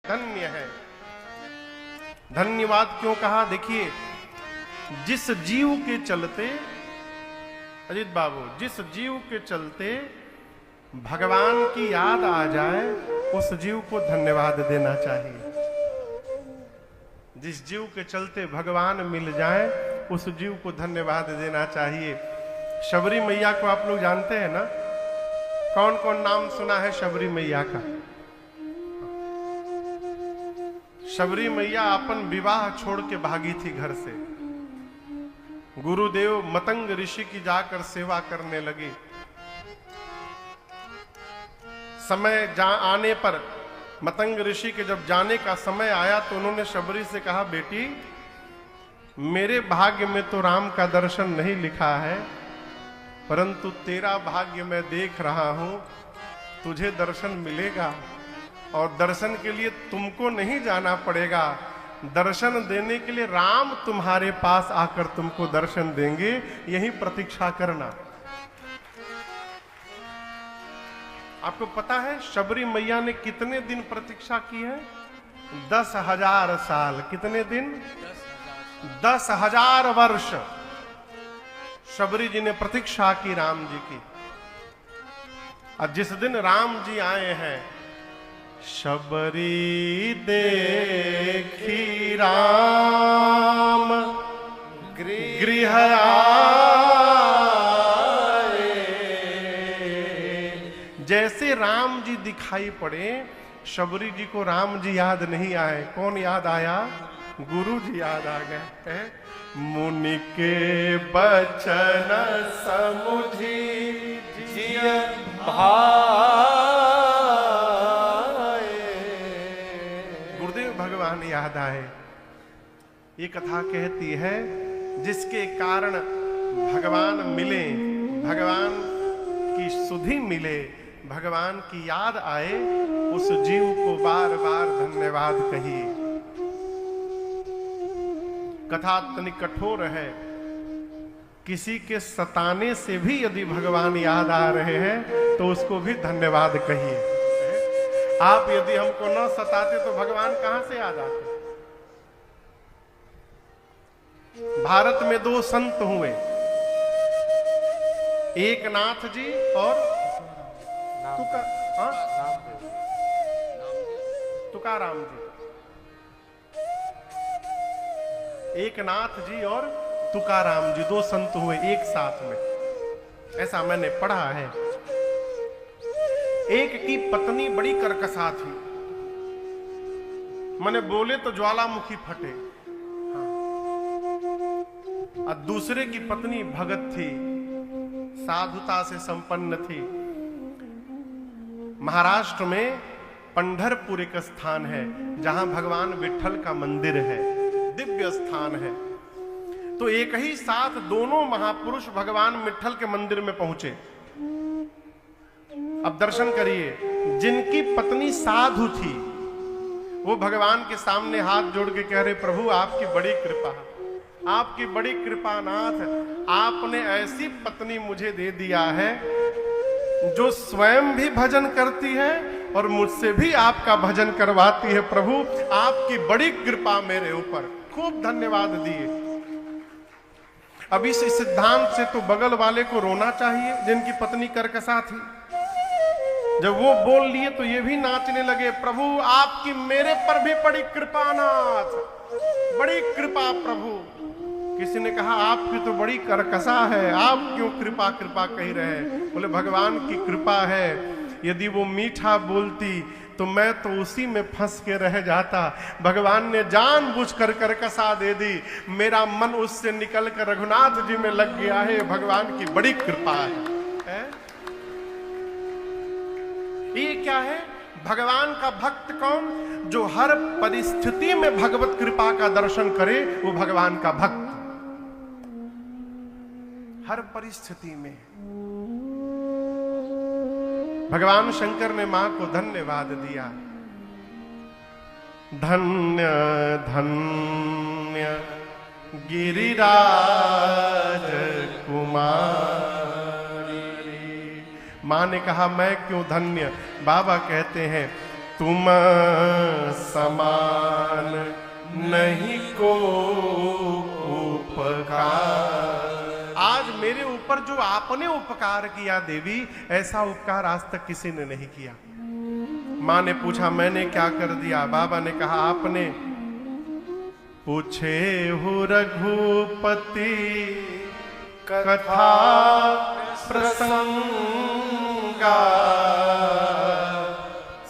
धन्य है। धन्यवाद क्यों कहा? देखिए, जिस जीव के चलते, अजीत बाबू, जिस जीव के चलते भगवान की याद आ जाए उस जीव को धन्यवाद देना चाहिए। जिस जीव के चलते भगवान मिल जाए उस जीव को धन्यवाद देना चाहिए। शबरी मैया को आप लोग जानते हैं ना? कौन कौन नाम सुना है शबरी मैया का? शबरी मैया अपन विवाह छोड़ के भागी थी घर से। गुरुदेव मतंग ऋषि की जाकर सेवा करने लगी। समय आने पर मतंग ऋषि के जब जाने का समय आया तो उन्होंने शबरी से कहा, बेटी मेरे भाग्य में तो राम का दर्शन नहीं लिखा है, परंतु तेरा भाग्य मैं देख रहा हूं, तुझे दर्शन मिलेगा। और दर्शन के लिए तुमको नहीं जाना पड़ेगा, दर्शन देने के लिए राम तुम्हारे पास आकर तुमको दर्शन देंगे, यही प्रतीक्षा करना। आपको पता है शबरी मैया ने कितने दिन प्रतीक्षा की है? 10,000 साल। कितने दिन? 10,000 वर्ष शबरी जी ने प्रतीक्षा की राम जी की। और जिस दिन राम जी आए हैं, शबरी देखी राम गृह आए। जैसे राम जी दिखाई पड़े, शबरी जी को राम जी याद नहीं आए। कौन याद आया? गुरु जी याद आ गए। मुनि के बचन समुझी जिय भगवान याद आए। ये कथा कहती है जिसके कारण भगवान मिले, भगवान की सुधि मिले, भगवान की याद आए, उस जीव को बार बार धन्यवाद कहिए। कथा इतनी कठोर है, किसी के सताने से भी यदि भगवान याद आ रहे हैं तो उसको भी धन्यवाद कहिए। आप यदि हमको न सताते तो भगवान कहां से याद आते? भारत में 2 संत हुए, एक नाथ जी और तुकाराम जी। एक नाथ जी और तुकाराम जी, 2 संत हुए एक साथ में, ऐसा मैंने पढ़ा है। एक की पत्नी बड़ी कर्कशा थी, मैंने बोले तो ज्वालामुखी फटे। और दूसरे की पत्नी भगत थी, साधुता से संपन्न थी। महाराष्ट्र में पंढरपुर एक स्थान है जहां भगवान विठल का मंदिर है, दिव्य स्थान है। तो एक ही साथ दोनों महापुरुष भगवान विठल के मंदिर में पहुंचे। अब दर्शन करिए, जिनकी पत्नी साधु थी वो भगवान के सामने हाथ जोड़ के कह रहे, प्रभु आपकी बड़ी कृपा, आपकी बड़ी कृपा नाथ, आपने ऐसी पत्नी मुझे दे दिया है जो स्वयं भी भजन करती है और मुझसे भी आपका भजन करवाती है। प्रभु आपकी बड़ी कृपा मेरे ऊपर। खूब धन्यवाद दिए। अब इस सिद्धांत से तो बगल वाले को रोना चाहिए जिनकी पत्नी कर्कशा थी। जब वो बोल लिए तो ये भी नाचने लगे, प्रभु आपकी मेरे पर भी बड़ी कृपा नाथ, बड़ी कृपा प्रभु। किसी ने कहा आपकी तो बड़ी कर्कशा है, आप क्यों कृपा कृपा कह रहे हैं? बोले भगवान की कृपा है, यदि वो मीठा बोलती तो मैं तो उसी में फंस के रह जाता। भगवान ने जानबूझकर कर्कशा दे दी, मेरा मन उससे निकल कर रघुनाथ जी में लग गया है। भगवान की बड़ी कृपा है। ये क्या है? भगवान का भक्त कौन? जो हर परिस्थिति में भगवत कृपा का दर्शन करे, वो भगवान का भक्त। हर परिस्थिति में भगवान शंकर ने मां को धन्यवाद दिया। धन्य धन्य गिरिराज कुमारी। मां ने कहा मैं क्यों धन्य? बाबा कहते हैं तुम समान नहीं को उपकार। आज मेरे ऊपर जो आपने उपकार किया देवी, ऐसा उपकार आज तक किसी ने नहीं किया। मां ने पूछा मैंने क्या कर दिया? बाबा ने कहा आपने पूछे हो रघुपति कथा प्रसंगा,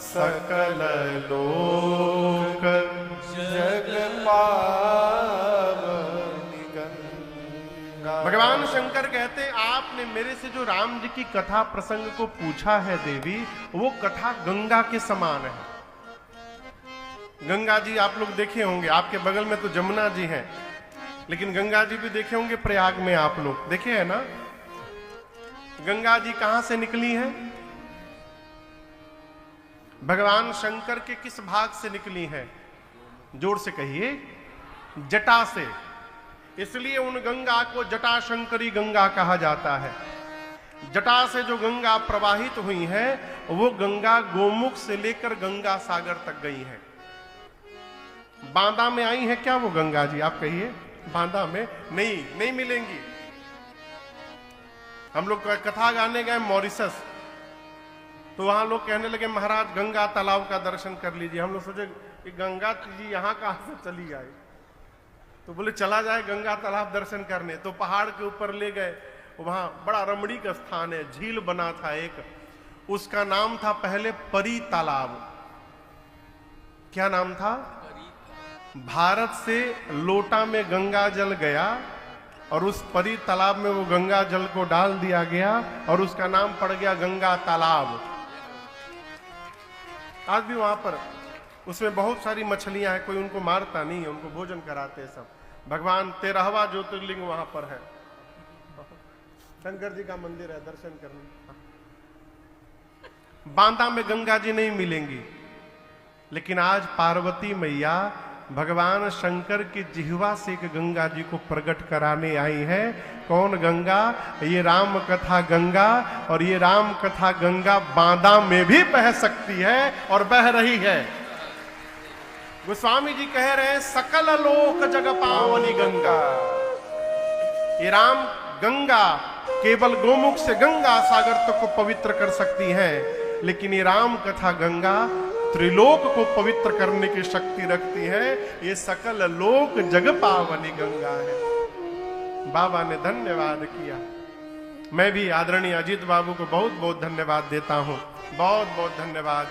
सकल लोक जग पावनी गंगा। भगवान शंकर कहते आपने मेरे से जो राम जी की कथा प्रसंग को पूछा है देवी, वो कथा गंगा के समान है। गंगा जी आप लोग देखे होंगे, आपके बगल में तो जमुना जी हैं, लेकिन गंगा जी भी देखे होंगे प्रयाग में, आप लोग देखे हैं ना। गंगा जी कहां से निकली हैं? भगवान शंकर के किस भाग से निकली हैं? जोर से कहिए, जटा से। इसलिए उन गंगा को जटा शंकरी गंगा कहा जाता है। जटा से जो गंगा प्रवाहित हुई है, वो गंगा गोमुख से लेकर गंगा सागर तक गई है। बांदा में आई है क्या वो गंगा जी? आप कहिए। बांदा में नहीं मिलेंगी। हम लोग कथा गाने गए मॉरिशस, तो वहां लोग कहने लगे महाराज गंगा तालाब का दर्शन कर लीजिए। हम लोग सोचे कि गंगा जी यहाँ कहां से चली आई, तो बोले चला जाए गंगा तालाब दर्शन करने। तो पहाड़ के ऊपर ले गए, वहां बड़ा रमणीक स्थान है, झील बना था एक, उसका नाम था पहले परी तालाब। क्या नाम था? भारत से लोटा में गंगा जल गया और उस परी तालाब में वो गंगा जल को डाल दिया गया और उसका नाम पड़ गया गंगा तालाब। आज भी वहां पर उसमें बहुत सारी मछलियां हैं, कोई उनको मारता नहीं है, उनको भोजन कराते हैं सब। भगवान 13वां ज्योतिर्लिंग वहां पर है। शंकर जी का मंदिर है, दर्शन करने। बांदा में गंगा जी नहीं मिलेंगी, लेकिन आज पार्वती मैया भगवान शंकर की जिह्वा से एक गंगा जी को प्रकट कराने आई है। कौन गंगा? ये राम कथा गंगा। और ये राम कथा गंगा बांदा में भी बह सकती है और बह रही है। गोस्वामी जी कह रहे हैं सकल लोक जग पावनी गंगा। ये राम गंगा केवल गोमुख से गंगा सागर तक को पवित्र कर सकती है, लेकिन ये राम कथा गंगा त्रिलोक को पवित्र करने की शक्ति रखती है। ये सकल लोक जग पावनी गंगा है। बाबा ने धन्यवाद किया। मैं भी आदरणीय अजीत बाबू को बहुत बहुत धन्यवाद देता हूं। बहुत बहुत धन्यवाद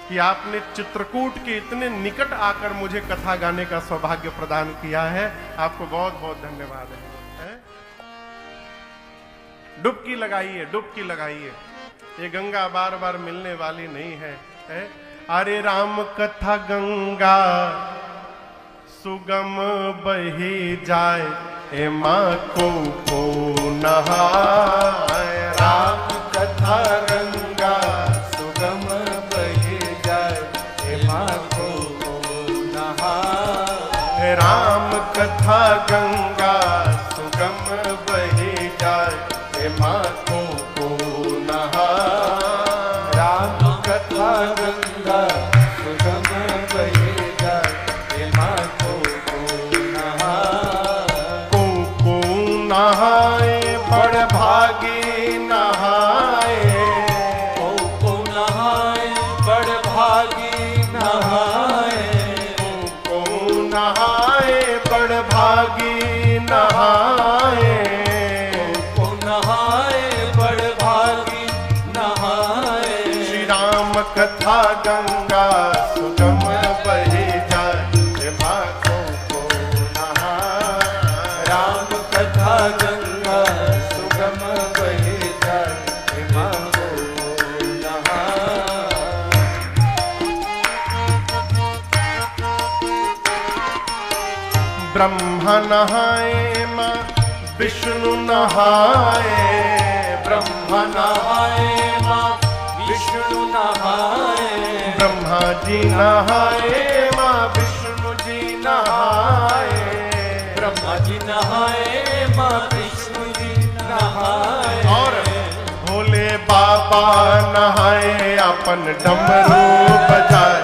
कि आपने चित्रकूट के इतने निकट आकर मुझे कथा गाने का सौभाग्य प्रदान किया है। आपको बहुत बहुत धन्यवाद है। डुबकी लगाइए, डुबकी लगाइए। ये गंगा बार बार मिलने वाली नहीं है, अरे राम कथा गंगा सुगम बही जाए, ए माँ को नहाए। राम कथा गंगा सुगम बही जाए, ए माँ को नहाए। राम कथा गंगा सुगम बही जाए, ए माँ को राम कथा गंगा सुगम बही जाए, हे माँ को नहाए। बड़ भागी नहाए, को नहाए। बड़ भागी नहाए, को नहाए। बड़ भागी नहाए, कथा गंगा सुगम बही जाए, माँ को नहाए। राम कथा गंगा सुगम बही जाए, माँ को नहाए। ब्रह्मा नहाए माँ विष्णु नहाए। ब्रह्मा नहाए माँ विष्णु नहाए। ब्रह्मा जी नहाए माँ विष्णु जी नहाए। ब्रह्मा जी नहाए माँ विष्णु जी नहाए। और भोले बाबा बाबा नहाए अपन डमरू बजाए,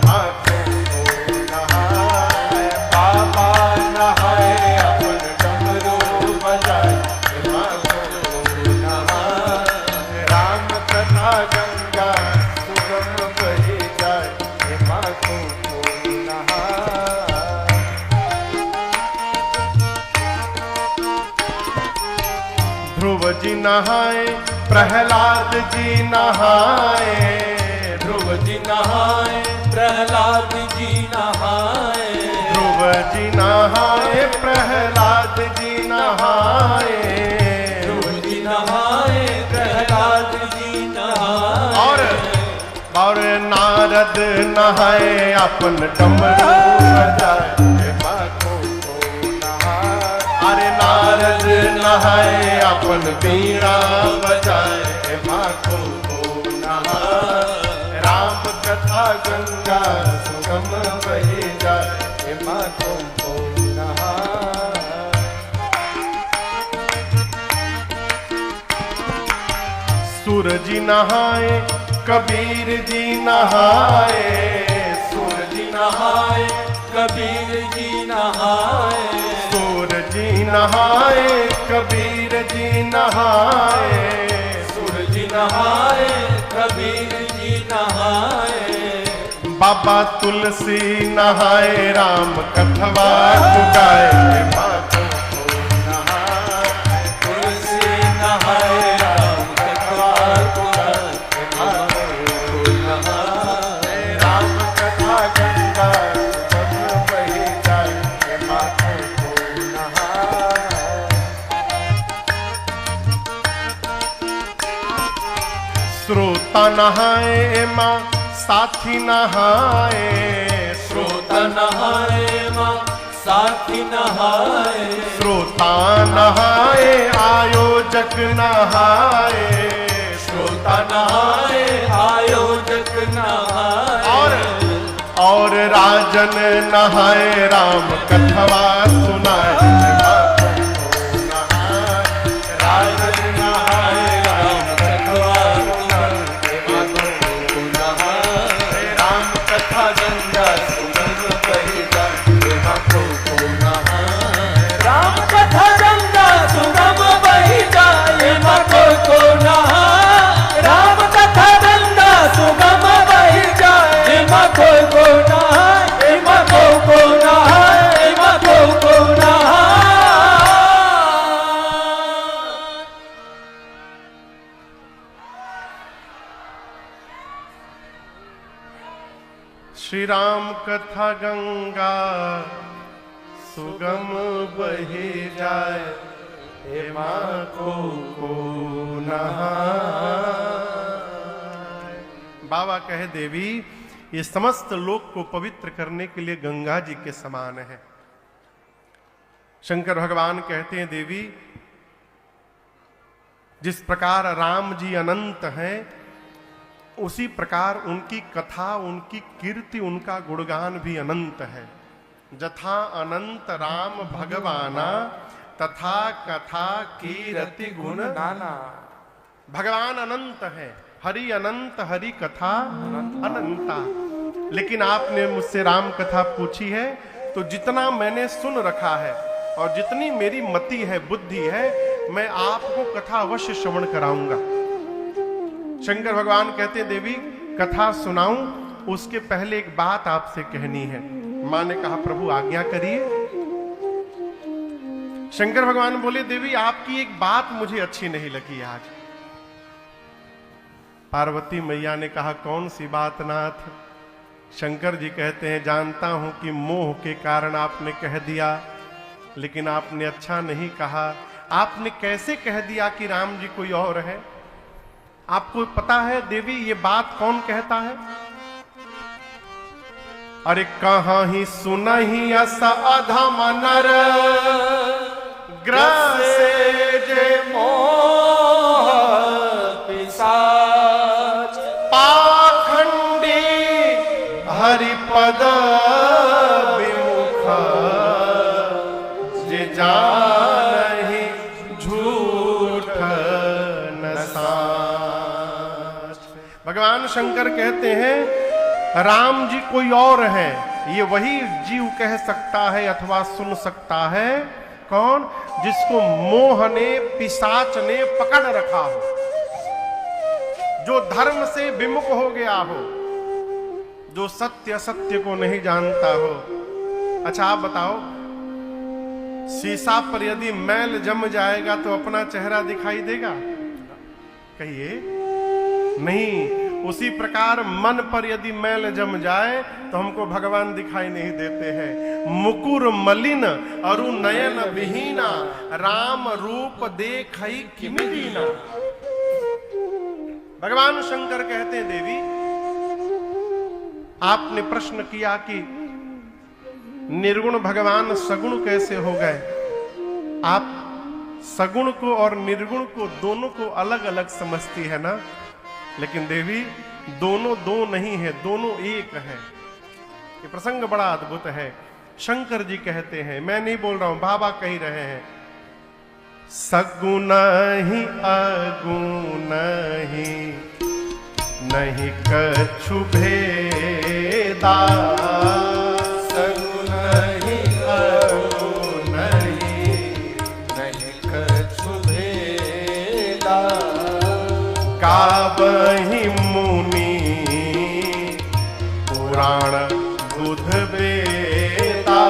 माखो को नहाए। बाबा नहाए अपन डमरू बजाए, माखो को नहाए। राम कथा गंगा सुगम बही जाए, माखो को नहाए। ध्रुव जी नहाए, प्रहलाद जी नहाए, ध्रुव जी नहाए, प्रहलाद जी नहाए। ध्रुव जी नहाए, प्रहलाद जी नहाए, ध्रुव जी नहाए, प्रहलाद जी नहाए। और नारद नहाए अपन डमरू बजाए, माखो को नहाए। अरे नारद नहाए अपन बीड़ा बजाए, माखो को नहाए। राम कथा गंगा सुगम बही जाए, माखो को नहाए। सूर जी नहाए, कबीर जी नहाए, सूर जी नहाए, कबीर जी नहाए। सूर जी नहाए, कबीर जी नहाए, सूर जी नहाए, कबीर जी नहाए। बाबा तुलसी नहाए, राम कथवा गाए, माखो को नहाए। तुलसी नहाए, राम कथवा गाए, माखो को नहाए। राम कथा गंगा सुगम बही जाए, माखो को नहाए। श्रोता नहाए, माँ साथी नहाए, श्रोता नहाए, माँ साथी नहाए। श्रोता नहाए, आयोजक नहाए, श्रोता नहाए, आयोजक नहाए। और राजन नहाए, राम कथवा सुनाए, माखो को नहाए। राजन नहाए, राम कथवा सुनाए, माखो को नहाए। राम कथा गंगा सुगम बही जाए, माखो को नहाए। राम कथा गंगा सुगम बही जाए, माखो को नहाए। राम कथा गंगा सुगम बही जाए, माखो को नहाए, माखो को नहाए, माखो को नहाए। श्री राम कथा गंगा सुगम बही जाए, हे माखो को नहाए। बाबा कहे देवी ये समस्त लोक को पवित्र करने के लिए गंगा जी के समान है। शंकर भगवान कहते हैं देवी जिस प्रकार राम जी अनंत हैं उसी प्रकार उनकी कथा, उनकी कीर्ति, उनका गुणगान भी अनंत है। जथा अनंत राम भगवाना तथा कथा कीर्ति गुण नाना। भगवान अनंत है, हरि अनंत, हरि कथा अनंता। लेकिन आपने मुझसे राम कथा पूछी है तो जितना मैंने सुन रखा है और जितनी मेरी मति है, बुद्धि है, मैं आपको कथा अवश्य श्रवण कराऊंगा। शंकर भगवान कहते हैं देवी कथा सुनाऊं उसके पहले एक बात आपसे कहनी है। मां ने कहा प्रभु आज्ञा करिए। शंकर भगवान बोले देवी आपकी एक बात मुझे अच्छी नहीं लगी आज। पार्वती मैया ने कहा कौन सी बात नाथ? शंकर जी कहते हैं जानता हूं कि मोह के कारण आपने कह दिया, लेकिन आपने अच्छा नहीं कहा। आपने कैसे कह दिया कि राम जी कोई और है? आपको पता है देवी ये बात कौन कहता है? अरे कहां ही सुनहि अस अधम नर ग्रसे जे मोह पिशाच पाखंडी हरिपद विमुख जे जानहि झूठ नसा। शंकर कहते हैं राम जी कोई और है, ये वही जीव कह सकता है अथवा सुन सकता है। कौन? जिसको मोह ने, पिशाच ने पकड़ रखा हो, जो धर्म से विमुख हो गया हो, जो सत्य असत्य को नहीं जानता हो। अच्छा आप बताओ, शीशा पर यदि मैल जम जाएगा तो अपना चेहरा दिखाई देगा? कहिए नहीं। उसी प्रकार मन पर यदि मैल जम जाए तो हमको भगवान दिखाई नहीं देते हैं। मुकुर मलिन अरु नयन विहीना, राम रूप देखई किमि दीना। भगवान शंकर कहते हैं देवी, आपने प्रश्न किया कि निर्गुण भगवान सगुण कैसे हो गए। आप सगुण को और निर्गुण को दोनों को अलग अलग समझती है ना, लेकिन देवी दोनों दो नहीं है, दोनों एक है। ये प्रसंग बड़ा अद्भुत है। शंकर जी कहते हैं, मैं नहीं बोल रहा हूं, बाबा कह रहे हैं, सगुण ही अगुण ही नहीं कछु भेदा, सगुण ही अगुण ही नहीं कछु भेदा, गावहि मुनि पुराण बुध वेदा,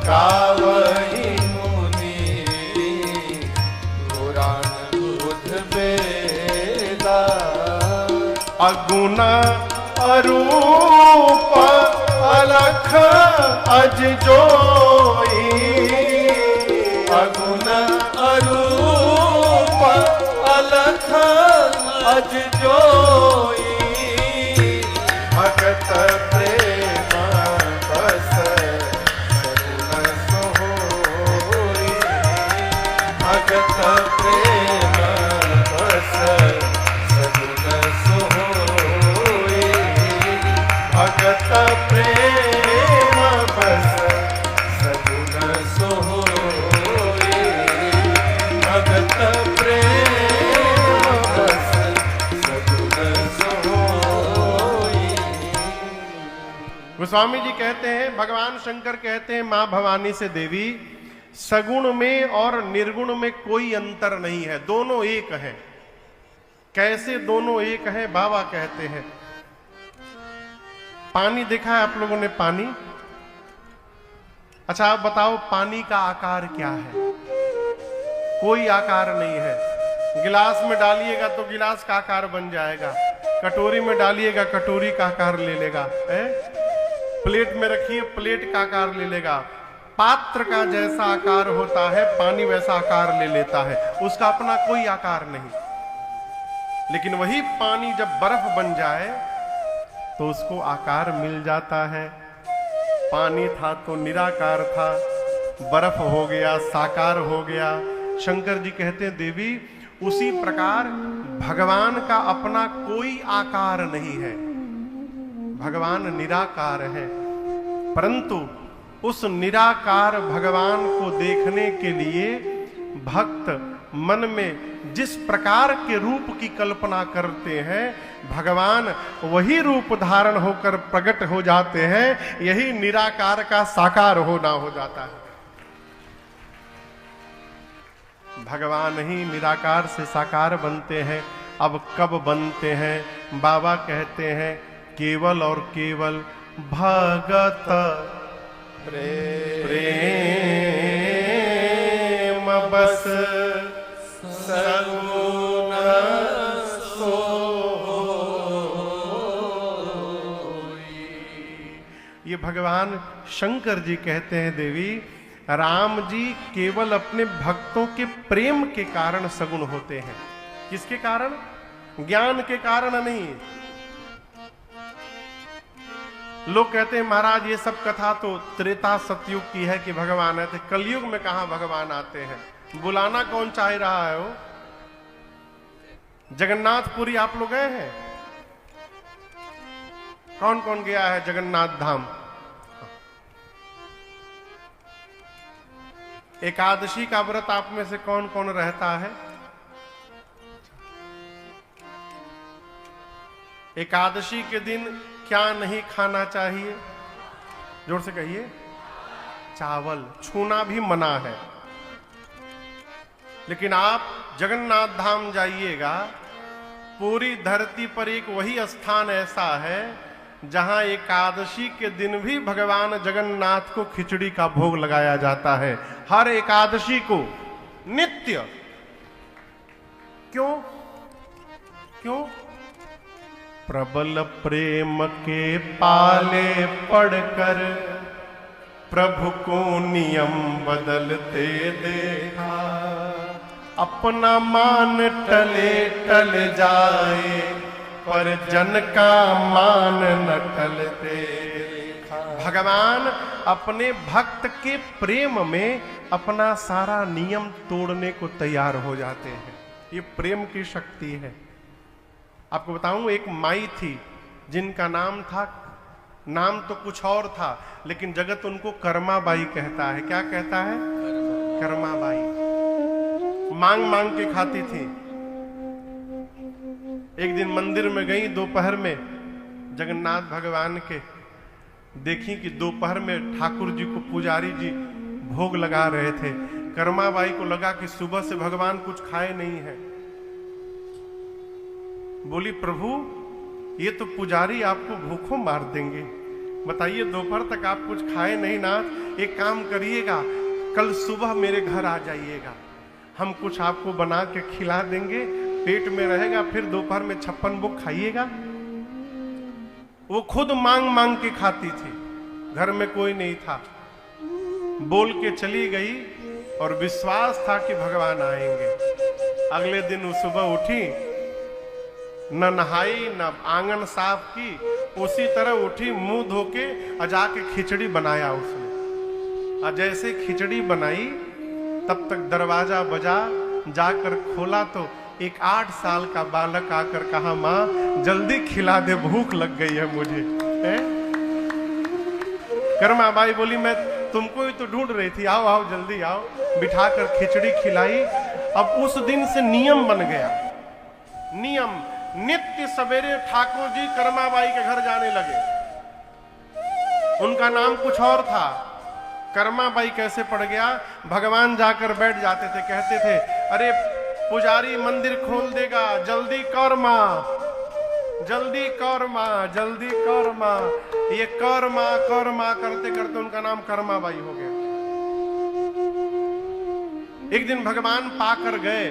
गावहि मुनि पुराण बुध वेदा, अगुण अरूप अलख अज जोई, अगुण अरूप अलख अज जोई, भगत प्रेम बस सगुण सोई, भगत प्रेम बस सगुण सोई, भगत प्रेम बस सगुण सोई, भगत प्रेम बस सगुण सोई। गोस्वामी जी कहते हैं, भगवान शंकर कहते हैं मां भवानी से, देवी सगुण में और निर्गुण में कोई अंतर नहीं है, दोनों एक है। कैसे दोनों एक है? बाबा कहते हैं, पानी देखा है आप लोगों ने? पानी, अच्छा आप बताओ पानी का आकार क्या है? कोई आकार नहीं है। गिलास में डालिएगा तो गिलास का आकार बन जाएगा, कटोरी में डालिएगा कटोरी का आकार ले लेगा, प्लेट में रखिए प्लेट का आकार ले लेगा। पात्र का जैसा आकार होता है पानी वैसा आकार ले लेता है, उसका अपना कोई आकार नहीं। लेकिन वही पानी जब बर्फ बन जाए तो उसको आकार मिल जाता है। पानी था तो निराकार था, बर्फ हो गया साकार हो गया। शंकर जी कहते हैं, देवी उसी प्रकार भगवान का अपना कोई आकार नहीं है, भगवान निराकार है। परंतु उस निराकार भगवान को देखने के लिए भक्त मन में जिस प्रकार के रूप की कल्पना करते हैं, भगवान वही रूप धारण होकर प्रकट हो जाते हैं। यही निराकार का साकार होना हो जाता है। भगवान ही निराकार से साकार बनते हैं। अब कब बनते हैं? बाबा कहते हैं, केवल और केवल भगत प्रेम बस सगुण सोई। ये भगवान शंकर जी कहते हैं, देवी राम जी केवल अपने भक्तों के प्रेम के कारण सगुण होते हैं। किसके कारण? ज्ञान के कारण नहीं। लोग कहते हैं महाराज ये सब कथा तो त्रेता सतयुग की है कि भगवान आते, कलयुग में कहां भगवान आते हैं? बुलाना कौन चाह रहा है? वो जगन्नाथपुरी आप लोग गए हैं? कौन कौन गया है जगन्नाथ धाम? एकादशी का व्रत आप में से कौन कौन रहता है? एकादशी के दिन क्या नहीं खाना चाहिए? जोर से कहिए। चावल छूना भी मना है। लेकिन आप जगन्नाथ धाम जाइएगा, पूरी धरती पर एक वही स्थान ऐसा है जहां एकादशी के दिन भी भगवान जगन्नाथ को खिचड़ी का भोग लगाया जाता है, हर एकादशी को, नित्य। क्यों? क्यों? प्रबल प्रेम के पाले पड़कर प्रभु को नियम बदलते देखा, अपना मान टले टल जाए पर जन का मान न टलते देखा। भगवान अपने भक्त के प्रेम में अपना सारा नियम तोड़ने को तैयार हो जाते हैं। ये प्रेम की शक्ति है। आपको बताऊं, एक माई थी जिनका नाम था, नाम तो कुछ और था लेकिन जगत उनको कर्माबाई कहता है। क्या कहता है? कर्माबाई। मांग मांग के खाती थी। एक दिन मंदिर में गई दोपहर में, जगन्नाथ भगवान के, देखी कि दोपहर में ठाकुर जी को पुजारी जी भोग लगा रहे थे। कर्माबाई को लगा कि सुबह से भगवान कुछ खाए नहीं है। बोली, प्रभु ये तो पुजारी आपको भूखों मार देंगे, बताइए दोपहर तक आप कुछ खाए नहीं ना। एक काम करिएगा, कल सुबह मेरे घर आ जाइएगा, हम कुछ आपको बना के खिला देंगे, पेट में रहेगा, फिर दोपहर में 56 भोग खाइएगा। वो खुद मांग मांग के खाती थी, घर में कोई नहीं था। बोल के चली गई और विश्वास था कि भगवान आएंगे। अगले दिन वो सुबह उठी, न नहाई न आंगन साफ की, उसी तरह उठी, मुंह धोके और जाके खिचड़ी बनाया उसने। और जैसे खिचड़ी बनाई तब तक दरवाजा बजा, जाकर खोला तो एक 8 साल का बालक आकर कहा, माँ जल्दी खिला दे, भूख लग गई है मुझे। कर्माबाई बोली, मैं तुमको ही तो ढूंढ रही थी, आओ आओ जल्दी आओ। बिठाकर खिचड़ी खिलाई। अब उस दिन से नियम बन गया, नियम, नित्य सवेरे ठाकुर जी कर्माबाई के घर जाने लगे। उनका नाम कुछ और था। कर्माबाई कैसे पड़ गया? भगवान जाकर बैठ जाते थे, कहते थे, अरे पुजारी मंदिर खोल देगा, जल्दी कर मां, जल्दी कर मां, जल्दी कर मां। ये कर मां करते करते उनका नाम कर्माबाई हो गया। एक दिन भगवान पाकर गए,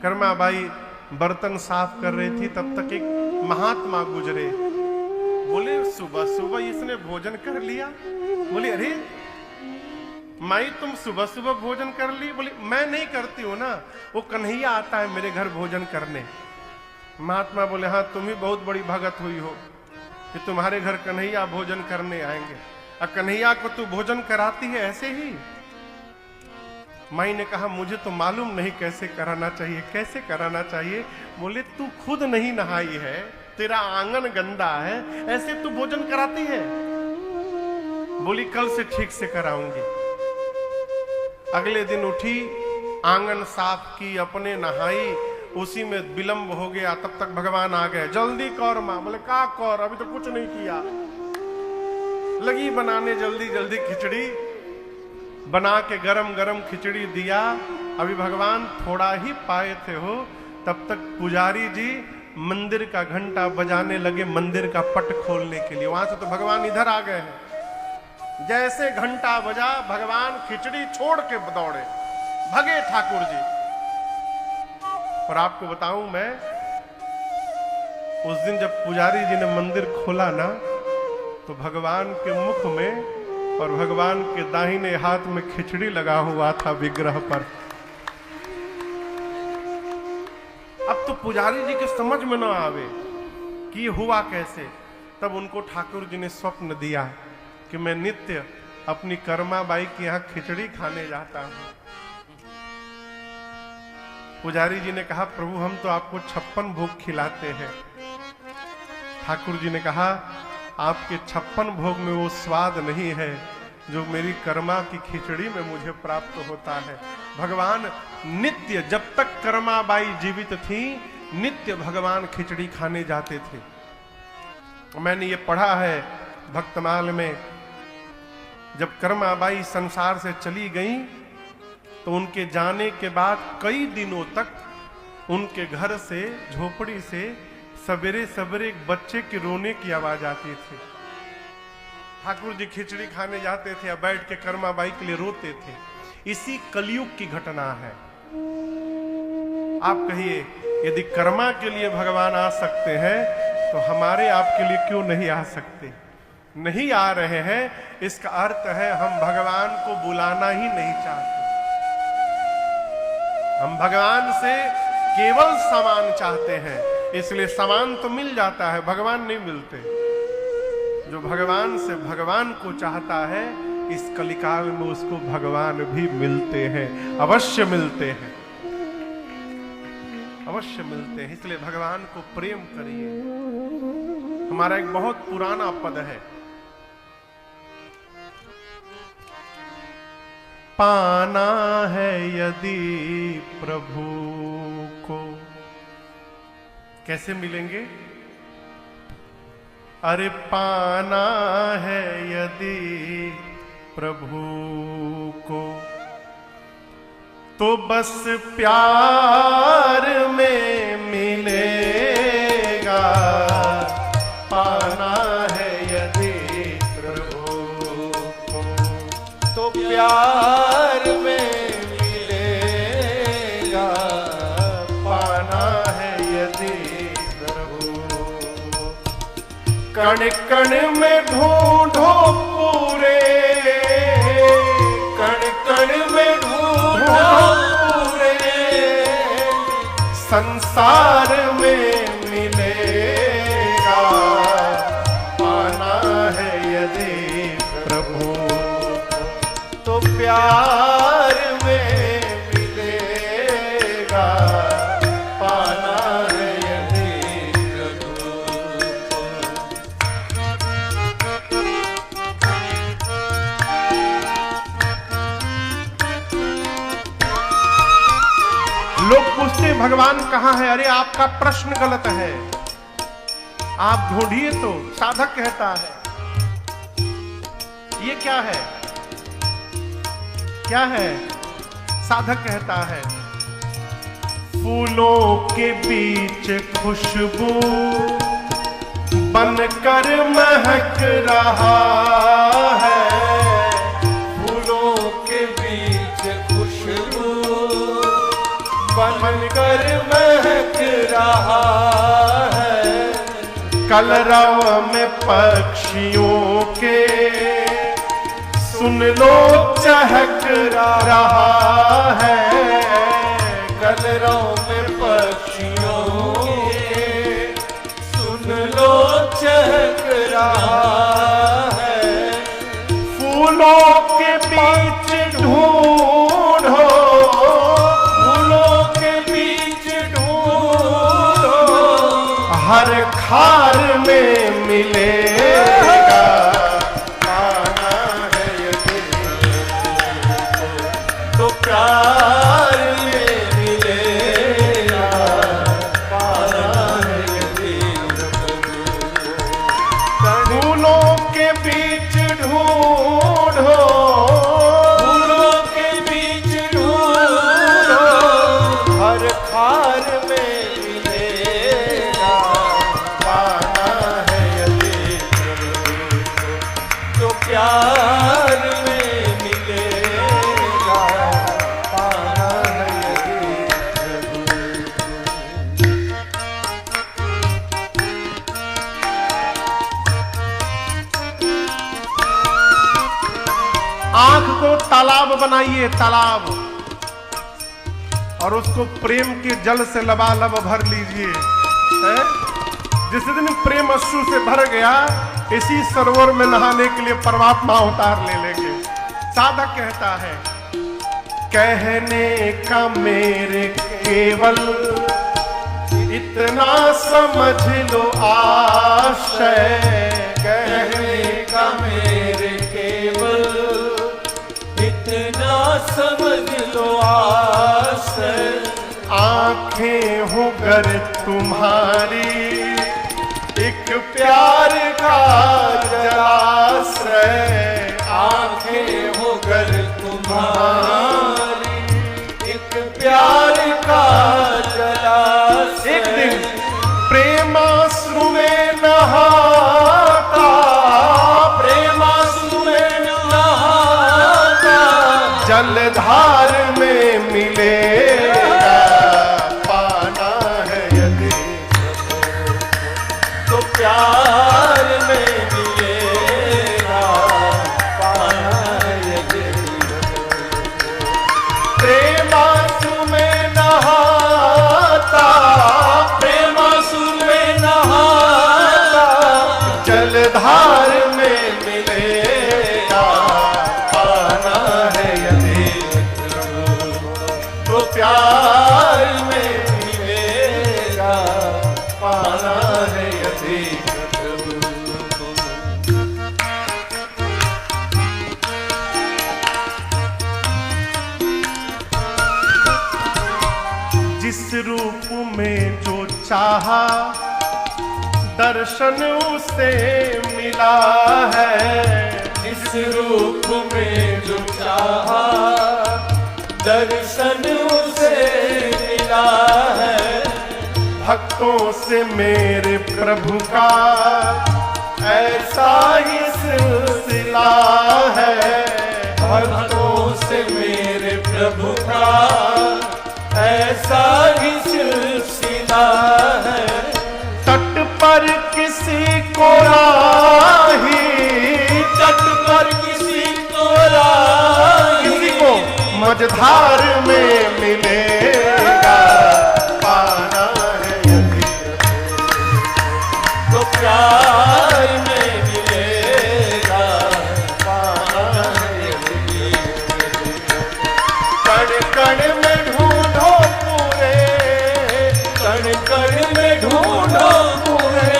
कर्माबाई बर्तन साफ कर रही थी, तब तक एक महात्मा गुजरे। बोले, सुबह सुबह इसने भोजन कर लिया। बोली, अरे माई तुम सुबह सुबह भोजन कर ली? बोली, मैं नहीं करती हूं ना, वो कन्हैया आता है मेरे घर भोजन करने। महात्मा बोले, हाँ तुम ही बहुत बड़ी भगत हुई हो कि तुम्हारे घर कन्हैया भोजन करने आएंगे, और कन्हैया को तू भोजन कराती है ऐसे ही? माई ने कहा, मुझे तो मालूम नहीं कैसे कराना चाहिए, कैसे कराना चाहिए। बोले, तू खुद नहीं नहाई है, तेरा आंगन गंदा है, ऐसे तू भोजन कराती है? बोली, कल से ठीक से कराऊंगी। अगले दिन उठी, आंगन साफ की, अपने नहाई, उसी में विलंब हो गया। तब तक भगवान आ गए। जल्दी कर मां। बोले, का कर, अभी तो कुछ नहीं किया। लगी बनाने जल्दी जल्दी खिचड़ी बना के, गरम गरम खिचड़ी दिया। अभी भगवान थोड़ा ही पाए थे हो, तब तक पुजारी जी मंदिर का घंटा बजाने लगे, मंदिर का पट खोलने के लिए। वहां से तो भगवान इधर आ गए हैं। जैसे घंटा बजा, भगवान खिचड़ी छोड़ के दौड़े, भगे ठाकुर जी। और आपको बताऊं मैं, उस दिन जब पुजारी जी ने मंदिर खोला ना, तो भगवान के मुख में और भगवान के दाहिने हाथ में खिचड़ी लगा हुआ था विग्रह पर। अब तो पुजारी जी के समझ में न आवे कि हुआ कैसे। तब उनको ठाकुर जी ने स्वप्न दिया कि मैं नित्य अपनी कर्माबाई के यहाँ खिचड़ी खाने जाता हूं। पुजारी जी ने कहा, प्रभु हम तो आपको 56 भोग खिलाते हैं। ठाकुर जी ने कहा, आपके 56 भोग में वो स्वाद नहीं है जो मेरी कर्मा की खिचड़ी में मुझे प्राप्त होता है। भगवान नित्य, जब तक कर्माबाई जीवित थी, नित्य भगवान खिचड़ी खाने जाते थे। मैंने ये पढ़ा है भक्तमाल में, जब कर्माबाई संसार से चली गई तो उनके जाने के बाद कई दिनों तक उनके घर से, झोपड़ी से सवेरे सवेरे एक बच्चे के रोने की आवाज आती थी। ठाकुर जी खिचड़ी खाने जाते थे, बैठ के कर्माबाई के लिए रोते थे। इसी कलयुग की घटना है। आप कहिए, यदि कर्मा के लिए भगवान आ सकते हैं तो हमारे आपके लिए क्यों नहीं आ सकते? नहीं आ रहे हैं, इसका अर्थ है हम भगवान को बुलाना ही नहीं चाहते। हम भगवान से केवल सामान चाहते हैं, इसलिए सामान तो मिल जाता है, भगवान नहीं मिलते। जो भगवान से भगवान को चाहता है, इस कलिकाल में उसको भगवान भी मिलते हैं, अवश्य मिलते हैं, अवश्य मिलते हैं। इसलिए भगवान को प्रेम करिए। हमारा एक बहुत पुराना पद है, पाना है यदि प्रभु को। कैसे मिलेंगे? अरे पाना है यदि प्रभु को तो बस प्यार में मिलेगा। पाना है यदि प्रभु को तो प्यार में मिलेगा। पाना है यदि प्रभु को। कण कण में ढूंढो पूरे, कण कण में ढूंढो पूरे, संसार में मिलेगा। पाना है यदि प्रभु तो प्यार में मिलेगा। पाना है यदि प्रभु। लोग पूछते भगवान कहाँ है? अरे आपका प्रश्न गलत है, आप ढूंढिए तो। साधक कहता है ये क्या है? क्या है? साधक कहता है फूलों के बीच खुशबू बनकर महक रहा है। फूलों के बीच खुशबू बनकर महक रहा है। कलरव में पक्षियों के सुन लो चहक रहा है। कलरव में पक्षियों के सुन लो चहक रहा है। फूलों के बीच ढूंढो, फूलों के बीच ढूंढो, हर खार में मिलेगा। पाना है यदि तो प्यार में मिलेगा। पाना है यदि फूलों के बीच ढूंढो, फूलों के बीच ढूंढो, हर खार में मिलेगा। पाना है यदि तो प्यार में मिलेगा। पाना है यदि आंख को तालाब बनाइए, तालाब, और उसको प्रेम के जल से लबालब भर लीजिए। जिस दिन प्रेम अश्रु से भर गया, इसी सरोवर में नहाने के लिए परमात्मा अवतार ले लेंगे। साधक कहता है कहने का मेरे केवल इतना समझ लो आशय। कहने का मेरे केवल इतना समझ लो आशय। आंखें हो गर तुम्हारी, एक प्यार का जलाशय। आंखें हो गर तुम्हारी, एक प्यार का जलाशय। एक दिन प्रेमाश्रु में नहाता, प्रेमाश्रु में नहाता, जलधार में मिलेगा पाना है यदि तो प्यार में मिलेगा पाना यदि। प्रेमाश्रु में नहाता, प्रेमाश्रु में नहाता, जलधार में मिलेगा पाना है यदि तो प्यार में मिलेगा पाना है यदि। जिस रूप में जो चाहा दर्शन उसे मिला है। इस रूप में जो चाहा दर्शन उसे मिला है। भक्तों से मेरे प्रभु का ऐसा ही सिलसिला है। भक्तों से मेरे प्रभु का ऐसा ही सिलसिला है। तट पर किसी को राही, तट पर किसी को राही, किसी को मझधार में मिलेगा पाना है यदि तो प्यार में मिलेगा पाना है यदि। कण कण में ढूंढो पूरे, कण कण में ढूंढो पूरे,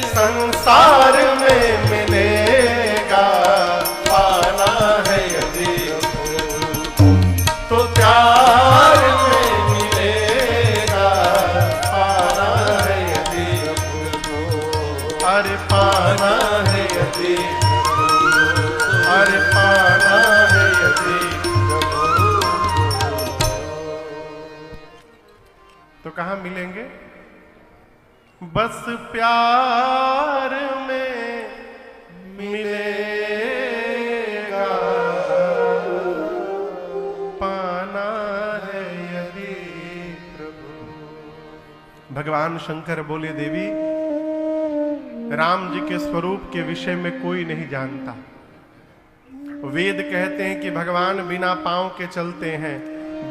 संसार में मिलेगा पाना है यदि तो प्यार में मिलेगा पाना है यदि। अरे पाना है यदि, अरे पाना है यदि तो कहाँ मिलेंगे? बस प्यार में मिलेगा पाना है यदि प्रभु। भगवान शंकर बोले, देवी राम जी के स्वरूप के विषय में कोई नहीं जानता। वेद कहते हैं कि भगवान बिना पांव के चलते हैं,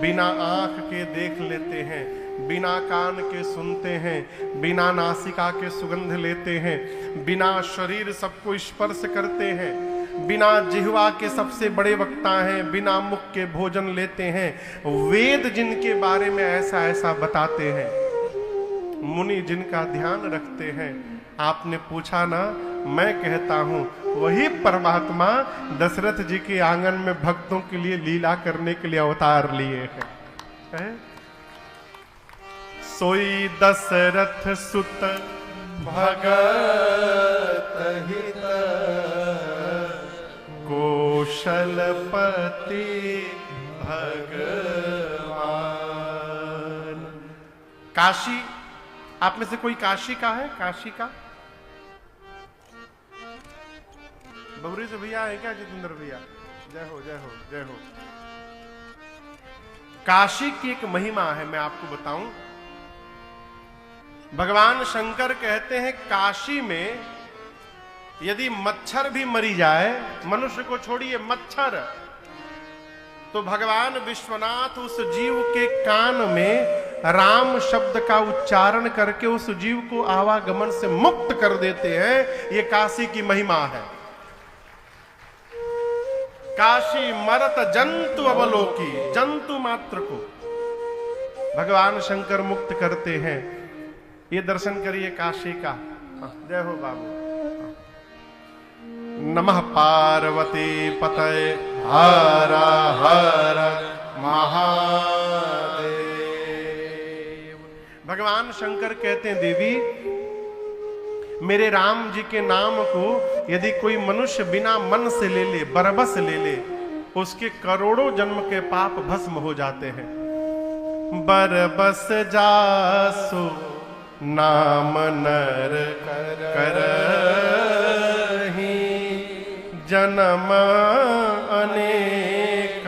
बिना आंख के देख लेते हैं, बिना कान के सुनते हैं, बिना नासिका के सुगंध लेते हैं, बिना शरीर सबको स्पर्श करते हैं, बिना जिह्वा के सबसे बड़े वक्ता हैं, बिना मुख के भोजन लेते हैं। वेद जिनके बारे में ऐसा ऐसा बताते हैं, मुनि जिनका ध्यान रखते हैं। आपने पूछा ना, मैं कहता हूं वही परमात्मा दशरथ जी के आंगन में भक्तों के लिए लीला करने के लिए अवतार लिए हैं। सोई दशरथ सुत भगत हित, कौशलपति भगवान। काशी, आप में से कोई काशी का है? काशी का बबरी से भैया है क्या? जितेंद्र भैया, जय हो जय हो जय हो। काशी की एक महिमा है, मैं आपको बताऊं। भगवान शंकर कहते हैं काशी में यदि मच्छर भी मरी जाए, मनुष्य को छोड़िए मच्छर, तो भगवान विश्वनाथ उस जीव के कान में राम शब्द का उच्चारण करके उस जीव को आवागमन से मुक्त कर देते हैं। ये काशी की महिमा है। काशी मरत जंतु अवलोकी, जंतु मात्र को भगवान शंकर मुक्त करते हैं। ये दर्शन करिए काशी का। जय हो बाबू। नमः पार्वती पतये हर हर महादेव। भगवान शंकर कहते हैं देवी, मेरे राम जी के नाम को यदि कोई मनुष्य बिना मन से ले ले, बरबस ले ले, उसके करोड़ों जन्म के पाप भस्म हो जाते हैं। बरबस जासु नाम नर करहि, जन्म अनेक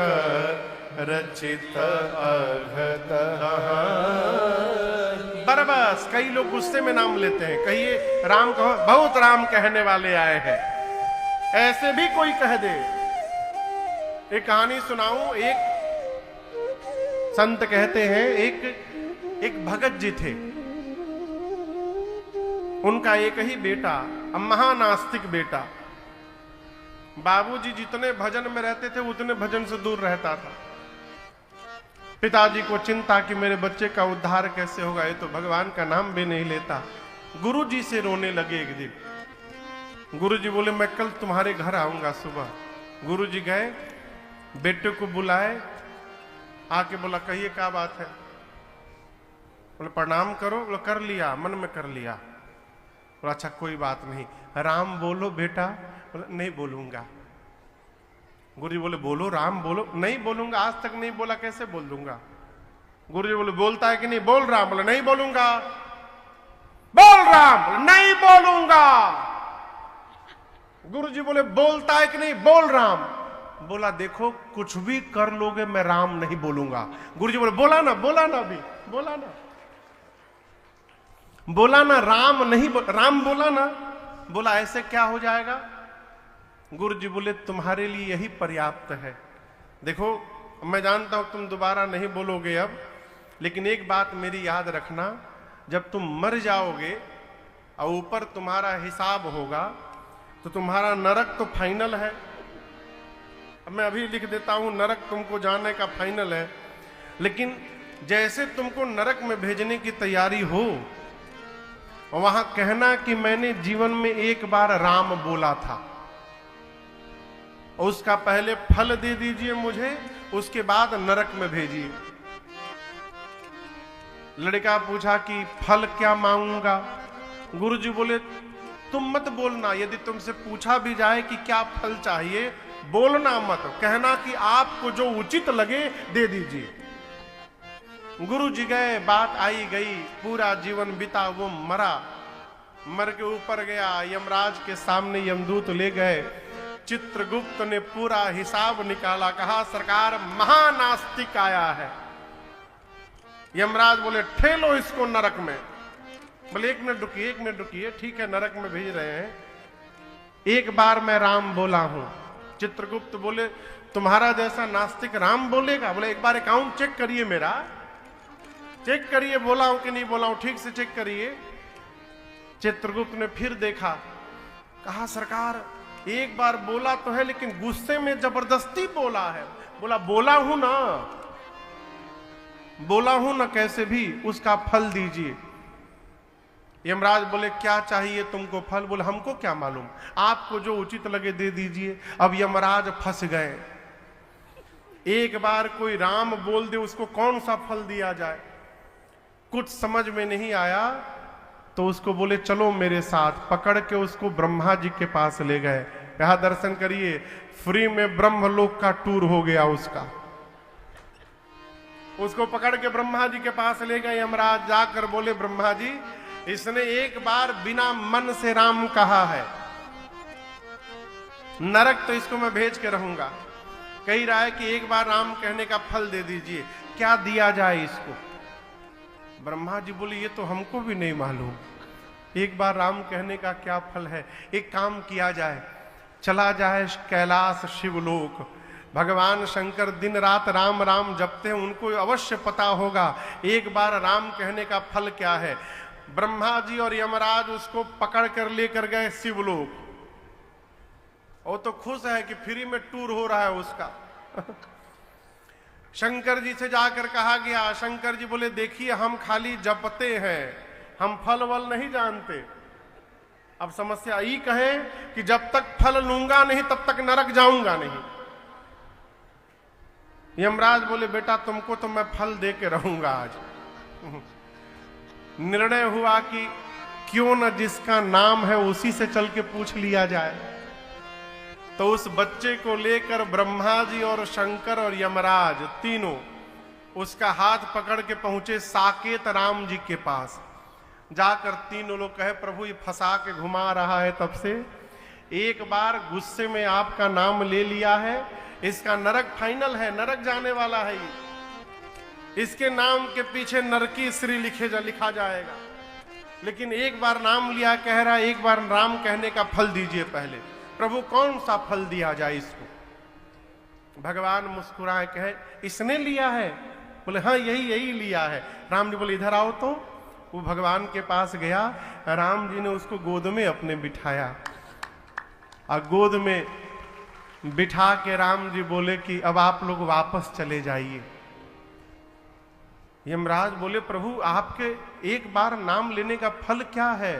रचित अघत। बरबस, कई लोग गुस्से में नाम लेते हैं, कहिए राम कहो, बहुत राम कहने वाले आए हैं, ऐसे भी कोई कह दे। एक कहानी सुनाऊं। एक संत कहते हैं, एक भगत जी थे, उनका एक ही बेटा, महानास्तिक बेटा। बाबूजी जितने भजन में रहते थे उतने भजन से दूर रहता था। पिताजी को चिंता कि मेरे बच्चे का उद्धार कैसे होगा, ये तो भगवान का नाम भी नहीं लेता। गुरुजी से रोने लगे एक दिन। गुरुजी बोले मैं कल तुम्हारे घर आऊंगा सुबह। गुरुजी गए, बेटे को बुलाए, आके बोला कहिए क्या बात है। बोले प्रणाम करो। बोला कर लिया, मन में कर लिया। बोला अच्छा कोई बात नहीं, राम बोलो बेटा। बोला नहीं बोलूंगा। गुरुजी बोले बोलो राम बोलो। नहीं बोलूंगा, आज तक नहीं बोला, कैसे बोल दूंगा। गुरुजी बोले बोलता है कि नहीं, बोल राम। बोले नहीं बोलूंगा। बोल राम। बोले नहीं बोलूंगा। गुरुजी बोले बोलता है कि नहीं, बोल राम। बोला देखो कुछ भी कर लोगे मैं राम नहीं बोलूंगा। गुरुजी बोले बोला ना, बोला ना, अभी बोला ना, बोला ना राम नहीं राम बोला ना। बोला ऐसे क्या हो जाएगा। गुरुजी बोले तुम्हारे लिए यही पर्याप्त है। देखो मैं जानता हूं तुम दोबारा नहीं बोलोगे अब, लेकिन एक बात मेरी याद रखना, जब तुम मर जाओगे और ऊपर तुम्हारा हिसाब होगा तो तुम्हारा नरक तो फाइनल है। अब मैं अभी लिख देता हूं, नरक तुमको जाने का फाइनल है, लेकिन जैसे तुमको नरक में भेजने की तैयारी हो, वहां कहना कि मैंने जीवन में एक बार राम बोला था, और उसका पहले फल दे दीजिए मुझे, उसके बाद नरक में भेजिए। लड़का पूछा कि फल क्या मांगूंगा। गुरुजी बोले तुम मत बोलना, यदि तुमसे पूछा भी जाए कि क्या फल चाहिए, बोलना मत, कहना कि आपको जो उचित लगे दे दीजिए। गुरुजी गए, बात आई गई, पूरा जीवन बीता, वो मरा, मर के ऊपर गया, यमराज के सामने यमदूत ले गए। चित्रगुप्त ने पूरा हिसाब निकाला, कहा सरकार महानास्तिक आया है। यमराज बोले ठेलो इसको नरक में। बोले एक मिनट रुकिए, एक मिनट रुकिए, ठीक है नरक में भेज रहे हैं, एक बार मैं राम बोला हूं। चित्रगुप्त बोले तुम्हारा जैसा नास्तिक राम बोलेगा। बोले एक बार अकाउंट चेक करिए, मेरा चेक करिए, बोला हूं कि नहीं बोला हूं, ठीक से चेक करिए। चित्रगुप्त ने फिर देखा, कहा सरकार एक बार बोला तो है, लेकिन गुस्से में जबरदस्ती बोला है। बोला बोला हूं ना, बोला हूं ना, कैसे भी उसका फल दीजिए। यमराज बोले क्या चाहिए तुमको फल। बोले हमको क्या मालूम, आपको जो उचित लगे दे दीजिए। अब यमराज फंस गए, एक बार कोई राम बोल दे उसको कौन सा फल दिया जाए। कुछ समझ में नहीं आया तो उसको बोले चलो मेरे साथ। पकड़ के उसको ब्रह्मा जी के पास ले गए, कहा दर्शन करिए, फ्री में ब्रह्मलोक का टूर हो गया उसका। उसको पकड़ के ब्रह्मा जी के पास ले गए यमराज। जाकर बोले ब्रह्मा जी इसने एक बार बिना मन से राम कहा है, नरक तो इसको मैं भेज के रहूंगा। कह रहा है कि एक बार राम कहने का फल दे दीजिए, क्या दिया जाए इसको। ब्रह्मा जी बोले ये तो हमको भी नहीं मालूम, एक बार राम कहने का क्या फल है। एक काम किया जाए, चला जाए कैलाश शिवलोक। भगवान शंकर दिन रात राम राम जपते हैं, उनको अवश्य पता होगा एक बार राम कहने का फल क्या है। ब्रह्मा जी और यमराज उसको पकड़ कर लेकर गए शिवलोक। वो तो खुश है कि फ्री में टूर हो रहा है उसका। शंकर जी से जाकर कहा गया, शंकर जी बोले देखिए हम खाली जपते हैं, हम फल वल नहीं जानते। अब समस्या ये कहे कि जब तक फल लूंगा नहीं तब तक नरक जाऊंगा नहीं। यमराज बोले बेटा तुमको तो मैं फल दे के रहूंगा आज। निर्णय हुआ कि क्यों न जिसका नाम है उसी से चल के पूछ लिया जाए। तो उस बच्चे को लेकर ब्रह्मा जी और शंकर और यमराज तीनों उसका हाथ पकड़ के पहुंचे साकेत राम जी के पास। जाकर तीनों लोग कहे, प्रभु ये फंसा के घुमा रहा है तब से, एक बार गुस्से में आपका नाम ले लिया है, इसका नरक फाइनल है, नरक जाने वाला है ये। इसके नाम के पीछे नरकी श्री लिखा जाएगा। लेकिन एक बार नाम लिया, कह रहा है एक बार राम कहने का फल दीजिए पहले। प्रभु कौन सा फल दिया जाए इसको? भगवान मुस्कुराए, कहे इसने लिया है? बोले हाँ यही लिया है। राम जी बोले इधर आओ। तो वो भगवान के पास गया, राम जी ने उसको गोद में अपने बिठाया और गोद में बिठा के राम जी बोले कि अब आप लोग वापस चले जाइए। यमराज बोले, प्रभु आपके एक बार नाम लेने का फल क्या है?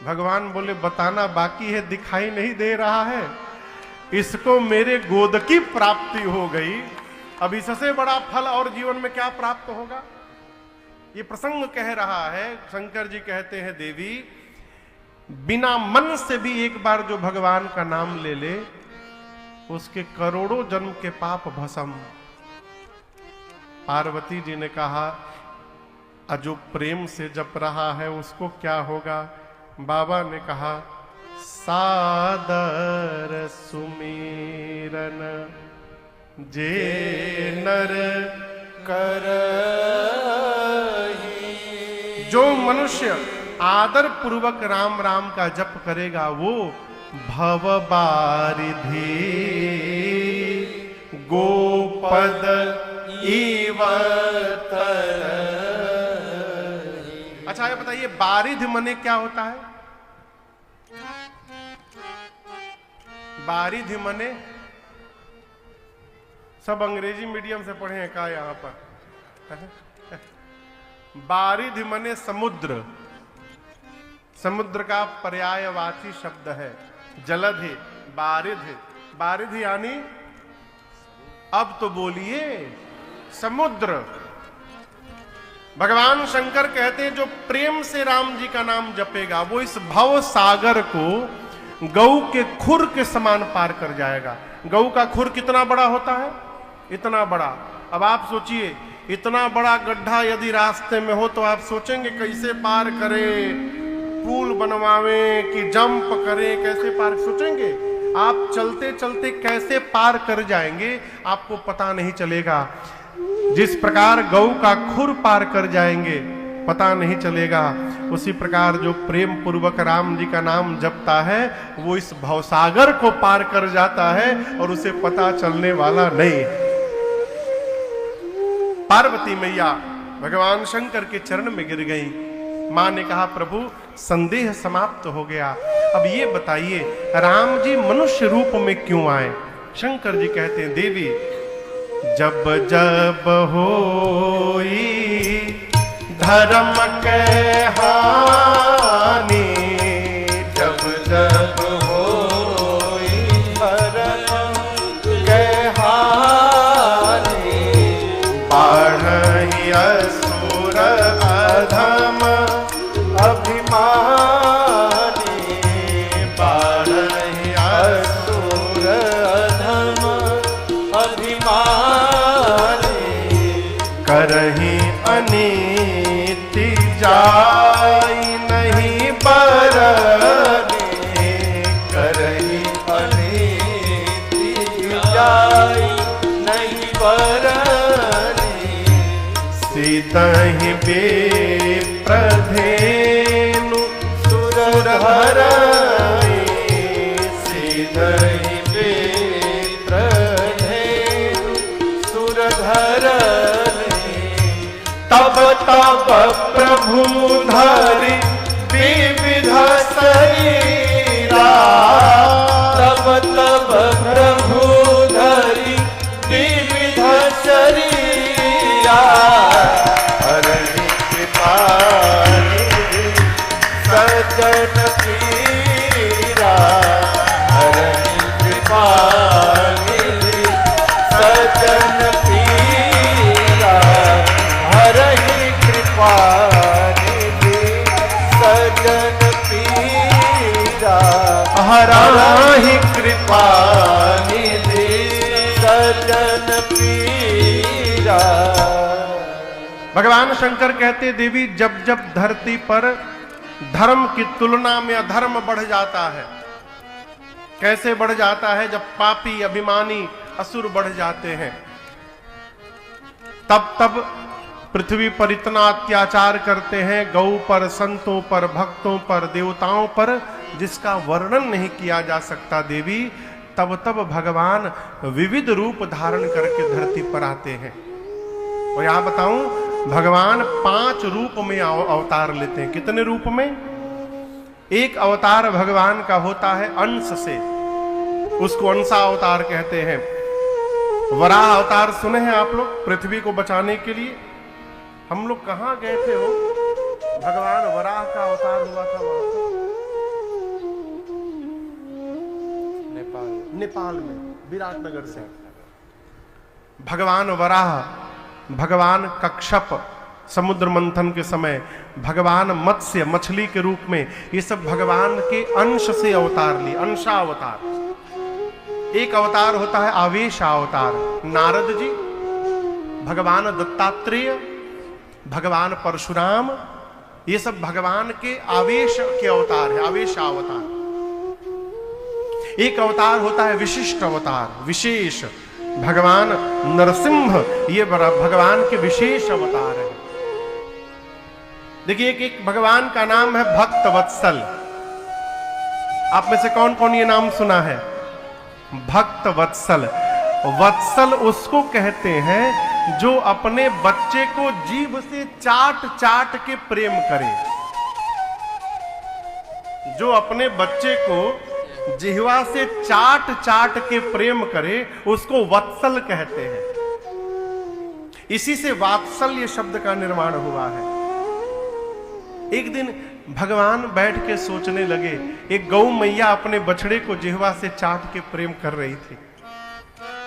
भगवान बोले, बताना बाकी है, दिखाई नहीं दे रहा है। इसको मेरे गोद की प्राप्ति हो गई, अब इससे बड़ा फल और जीवन में क्या प्राप्त होगा? ये प्रसंग कह रहा है। शंकर जी कहते हैं, देवी बिना मन से भी एक बार जो भगवान का नाम ले ले, उसके करोड़ों जन्म के पाप भस्म। पार्वती जी ने कहा, जो प्रेम से जप रहा है उसको क्या होगा? बाबा ने कहा, सादर सुमीरन जे नर करहि। जो मनुष्य आदर पूर्वक राम राम का जप करेगा वो भव बारिधि गोपद इवतर। अच्छा ये बताइए, बारिध मने क्या होता है? बारिध मने, सब अंग्रेजी मीडियम से पढ़े हैं क्या यहां पर? बारिध मने समुद्र, समुद्र का पर्यायवाची शब्द है। जलधि, बारिध, बारिध यानी, अब तो बोलिए, समुद्र। भगवान शंकर कहते हैं जो प्रेम से राम जी का नाम जपेगा वो इस भव सागर को गऊ के खुर के समान पार कर जाएगा। गऊ का खुर कितना बड़ा होता है? इतना बड़ा। अब आप सोचिए, इतना बड़ा गड्ढा यदि रास्ते में हो तो आप सोचेंगे कैसे पार करें, पुल बनवावे कि जंप करें, कैसे पार सोचेंगे? आप चलते चलते कैसे पार कर जाएंगे आपको पता नहीं चलेगा। जिस प्रकार गऊ का खुर पार कर जाएंगे पता नहीं चलेगा, उसी प्रकार जो प्रेम पूर्वक राम जी का नाम जपता है वो इस भवसागर को पार कर जाता है और उसे पता चलने वाला नहीं। पार्वती मैया भगवान शंकर के चरण में गिर गई। मां ने कहा, प्रभु संदेह समाप्त हो गया, अब ये बताइए राम जी मनुष्य रूप में क्यों आए? शंकर जी कहते हैं, देवी जब जब होई धर्म के हानि, जब जब होई धर्म के हानि, बाढ़हि असुर अधम अभिमानी, बाढ़हि असुर अधम अभिमानी, करहि अनीति जाई नहीं बरनी, करहि अनीति जाई नहीं बरनी, सीतहि विप्रधेनु सुरहरणी, सीतहि विप्रधेनु सुरधरणी, तब तब प्रभु धरि विविध शरीरा, तब तब प्रभु धरि विविध शरीरा, हरि कृपानि सज्जन पीरा, हरि कृपानि सज्जन पीरा, हरि कृपा कराहि कृपा निधि। सजन पीरा। भगवान शंकर कहते देवी जब जब धरती पर धर्म की तुलना में अधर्म बढ़ जाता है, कैसे बढ़ जाता है, जब पापी अभिमानी असुर बढ़ जाते हैं, तब तब पृथ्वी पर इतना अत्याचार करते हैं, गौ पर, संतों पर, भक्तों पर, देवताओं पर, जिसका वर्णन नहीं किया जा सकता देवी। तब तब भगवान विविध रूप धारण करके धरती पर आते हैं। और यहां बताऊं, भगवान 5 रूप में अवतार लेते हैं। कितने रूप में? एक अवतार भगवान का होता है अंश से, उसको अंशा अवतार कहते हैं। वराह अवतार सुने हैं आप लोग? पृथ्वी को बचाने के लिए हम लोग कहां गए थे? हो भगवान वराह का अवतार हुआ था वहां नेपाल में, विराटनगर से। भगवान वराह, भगवान कक्षप समुद्र मंथन के समय, भगवान मत्स्य मछली के रूप में, ये सब भगवान के अंश से अवतार लिए, अंशा अवतार। एक अवतार होता है आवेश अवतार, नारद जी, भगवान दत्तात्रेय, भगवान परशुराम, ये सब भगवान के आवेश के अवतार है, आवेश अवतार। एक अवतार होता है विशिष्ट अवतार, विशेष, भगवान नरसिंह, ये भगवान के विशेष अवतार है। देखिए एक भगवान का नाम है भक्त वत्सल। आप में से कौन कौन ये नाम सुना है? भक्त वत्सल। वत्सल उसको कहते हैं जो अपने बच्चे को जीभ से चाट चाट के प्रेम करे। जो अपने बच्चे को जिह्वा से चाट चाट के प्रेम करे, उसको वत्सल कहते हैं। इसी से वात्सल्य शब्द का निर्माण हुआ है। एक दिन भगवान बैठ के सोचने लगे, एक गौ मैया अपने बछड़े को जिह्वा से चाट के प्रेम कर रही थी।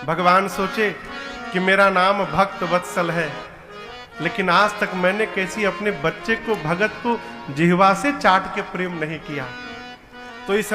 भगवान सोचे कि मेरा नाम भक्त वत्सल है, लेकिन आज तक मैंने कैसी अपने बच्चे को, भगत को जिह्वा से चाट के प्रेम नहीं किया। तो इस